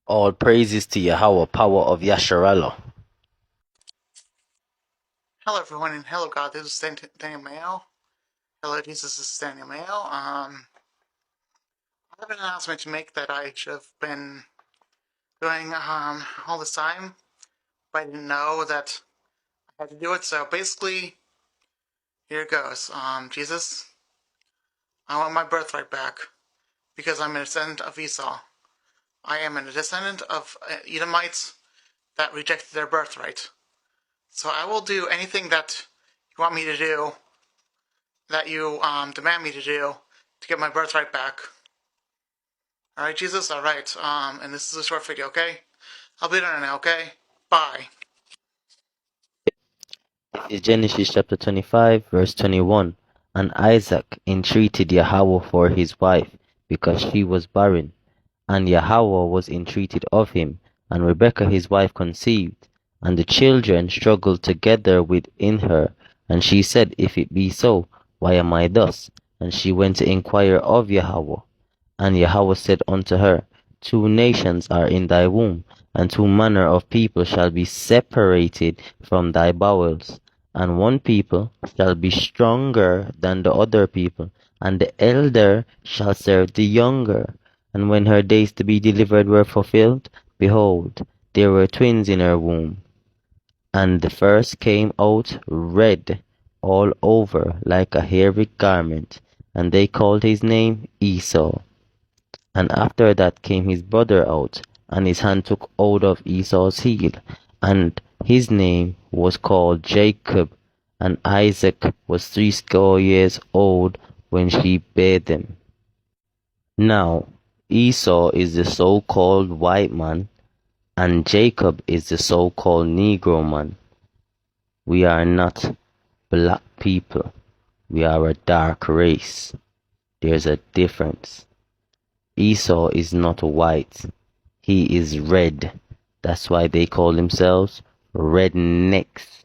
All praises to Yahweh, power of Yasharallah. Hello, everyone, and hello, God. This is Daniel Mayo. Hello, Jesus. This is Daniel Mayo. I have an announcement to make that I should have been doing all this time, but I didn't know that I had to do it. So basically, here it goes. Jesus, I want my birthright back because I'm a descendant of Esau. I am a descendant of Edomites that rejected their birthright. So I will do anything that you want me to do, that you demand me to do, to get my birthright back. Alright, Jesus? Alright, and this is a short video, okay? I'll be done now, okay? Bye. This is Genesis chapter 25, verse 21. And Isaac entreated Yahweh for his wife, because she was barren. And Yahweh was entreated of him, and Rebekah his wife conceived. And the children struggled together within her. And she said, If it be so, why am I thus? And she went to inquire of Yahweh. And Yahweh said unto her, Two nations are in thy womb, and two manner of people shall be separated from thy bowels. And one people shall be stronger than the other people, and the elder shall serve the younger. And when her days to be delivered were fulfilled, behold, there were twins in her womb. And the first came out red all over like a hairy garment, and they called his name Esau. And after that came his brother out, and his hand took hold of Esau's heel, and his name was called Jacob. And Isaac was 80 years old when she bare them. Now Esau is the so-called white man, and Jacob is the so-called Negro man. We are not black people. We are a dark race. There's a difference. Esau is not white. He is red. That's why they call themselves rednecks.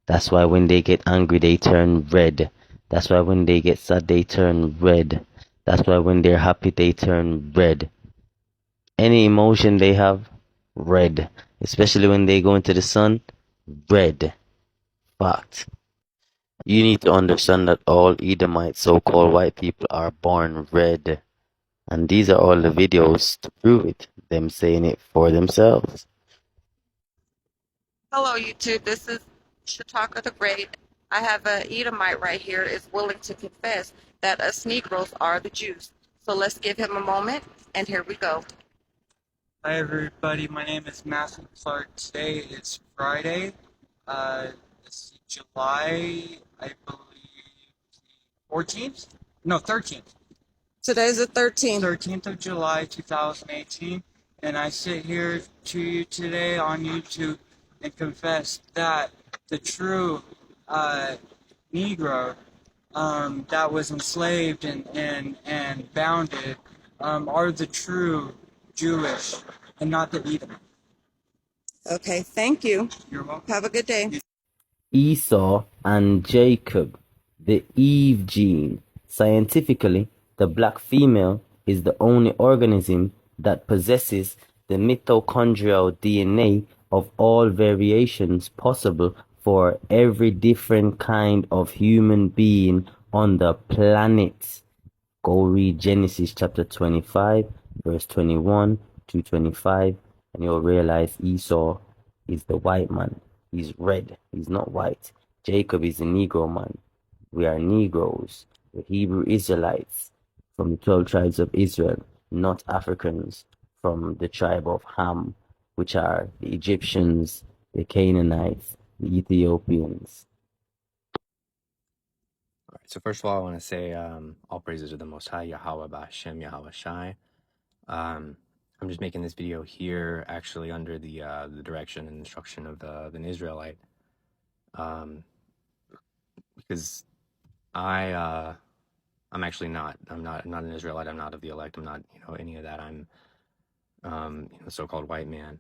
That's why when they get angry, they turn red. That's why when they get sad, they turn red. That's why when they're happy, they turn red. Any emotion they have, red. Especially when they go into the sun, red. Fact. You need to understand that all Edomites, so-called white people, are born red. And these are all the videos to prove it, them saying it for themselves. Hello, YouTube. This is Shataka the Great. I have a Edomite right here is willing to confess that us Negroes are the Jews. So let's give him a moment, and here we go. Hi everybody, my name is Matthew Clark. Today is Friday, this is July, I believe, 14th? No, 13th. Today's the 13th. 13th of July, 2018, and I sit here to you today on YouTube and confess that the true Negro that was enslaved and bounded are the true Jewish and not the Edom. Okay, thank you. You're welcome. Have a good day. Esau and Jacob, the Eve gene. Scientifically, the black female is the only organism that possesses the mitochondrial DNA of all variations possible for every different kind of human being on the planet. Go read Genesis chapter 25, verse 21 to 25, and you'll realize Esau is the white man. He's red. He's not white. Jacob is the Negro man. We are Negroes, the Hebrew Israelites from the 12 tribes of Israel, not Africans from the tribe of Ham, which are the Egyptians, the Canaanites, the Ethiopians. All right, so first of all, I want to say all praises to the Most High, Yahweh Ba'Shem, Yahweh Shai. I'm just making this video here actually under the direction and instruction of an Israelite, because I'm actually not. I'm not an Israelite. I'm not of the elect. I'm not any of that. I'm so-called white man.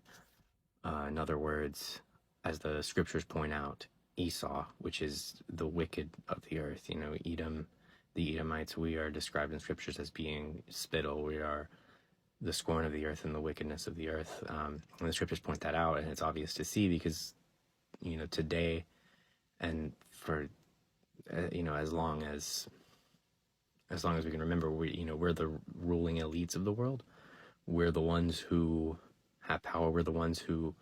In other words, as the scriptures point out, Esau, which is the wicked of the earth. Edom, the Edomites. We are described in scriptures as being spittle. We are the scorn of the earth and the wickedness of the earth. And the scriptures point that out, and it's obvious to see because, today and for, as long as we can remember, we're the ruling elites of the world. We're the ones who have power. We're the ones who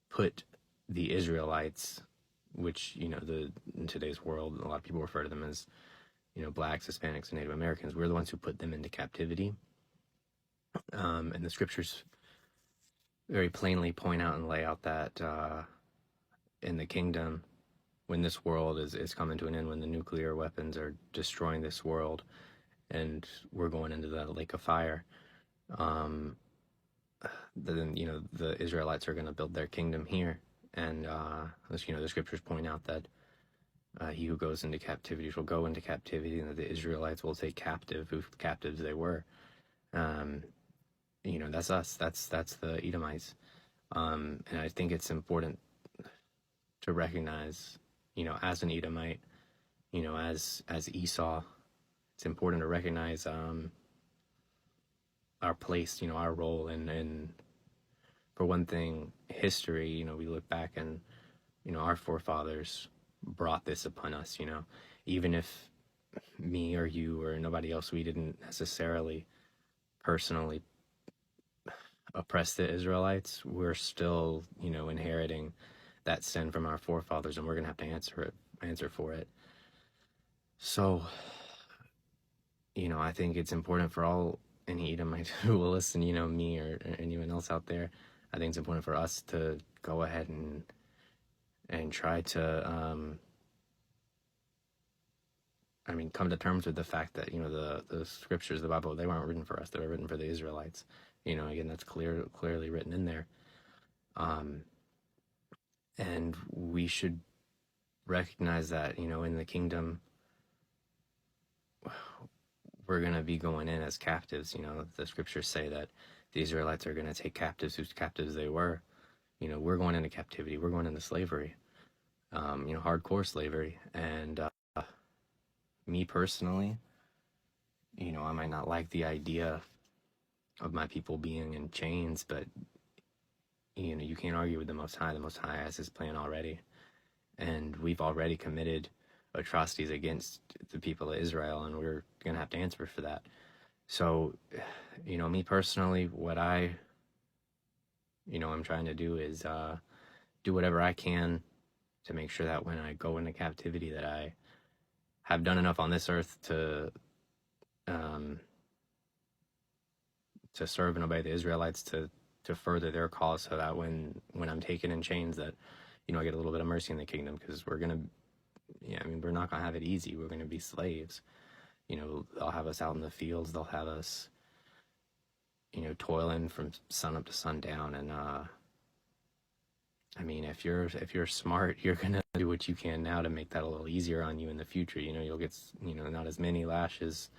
put the Israelites, which, in today's world, a lot of people refer to them as, blacks, Hispanics, and Native Americans. We're the ones who put them into captivity. And the scriptures very plainly point out and lay out that in the kingdom, when this world is coming to an end, when the nuclear weapons are destroying this world, and we're going into the lake of fire, then the Israelites are going to build their kingdom here, and the scriptures point out that he who goes into captivity will go into captivity, and that the Israelites will take captive who captives they were. That's us. That's the Edomites. And I think it's important to recognize, as an Edomite, as Esau, it's important to recognize our place, our role in, for one thing, history. We look back and, our forefathers brought this upon us, even if me or you or nobody else, we didn't necessarily personally oppress the Israelites, we're still, inheriting that sin from our forefathers, and we're gonna have to answer for it. So, I think it's important for any Edomite who will listen, me or anyone else out there. I think it's important for us to go ahead and try to, come to terms with the fact that, the scriptures, the Bible, they weren't written for us. They were written for the Israelites. Again, that's clearly written in there. And we should recognize that, in the kingdom, we're going to be going in as captives. The scriptures say that the Israelites are going to take captives whose captives they were. We're going into captivity. We're going into slavery, hardcore slavery. And me personally, I might not like the idea of my people being in chains, but, you can't argue with the Most High. The Most High has his plan already. And we've already committed atrocities against the people of Israel, and we're going to have to answer for that. So, me personally, what I'm trying to do is do whatever I can to make sure that when I go into captivity, that I have done enough on this earth to serve and obey the Israelites, to further their cause, so that when I'm taken in chains, that, I get a little bit of mercy in the kingdom, because we're not going to have it easy. We're going to be slaves. They'll have us out in the fields. They'll have us, toiling from sun up to sundown. And, if you're smart, you're going to do what you can now to make that a little easier on you in the future. You'll get, not as many lashes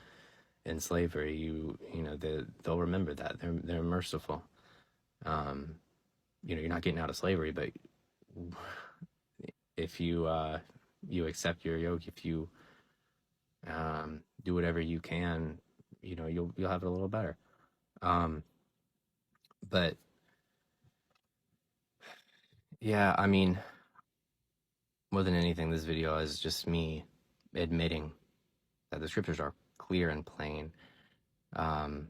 in slavery. They'll remember that. They're merciful. You're not getting out of slavery, but if you accept your yoke, if you do whatever you can, you'll have it a little better. But yeah, more than anything, this video is just me admitting that the scriptures are clear and plain. And,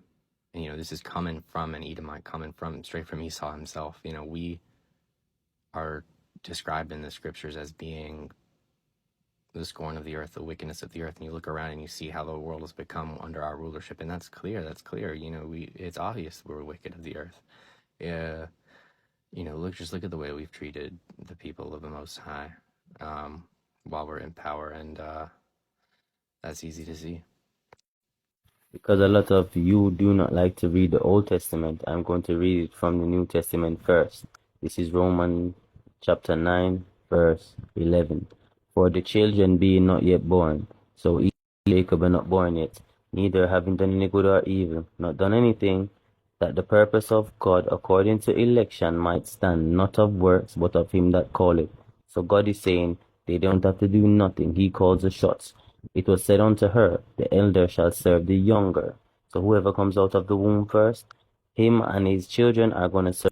this is coming from an Edomite, coming straight from Esau himself. We are described in the scriptures as being the scorn of the earth, the wickedness of the earth. And you look around and you see how the world has become under our rulership. And that's clear. It's obvious we're wicked of the earth. Yeah. Look at the way we've treated the people of the Most High, while we're in power. And, that's easy to see. Because a lot of you do not like to read the Old Testament, I'm going to read it from the New Testament first. This is Romans chapter 9, verse 11. For the children being not yet born, so Jacob are not born yet, neither having done any good or evil, not done anything, that the purpose of God according to election might stand, not of works, but of him that calleth. So God is saying, they don't have to do nothing. He calls the shots. It was said unto her, the elder shall serve the younger. So whoever comes out of the womb first, Him and his children are going to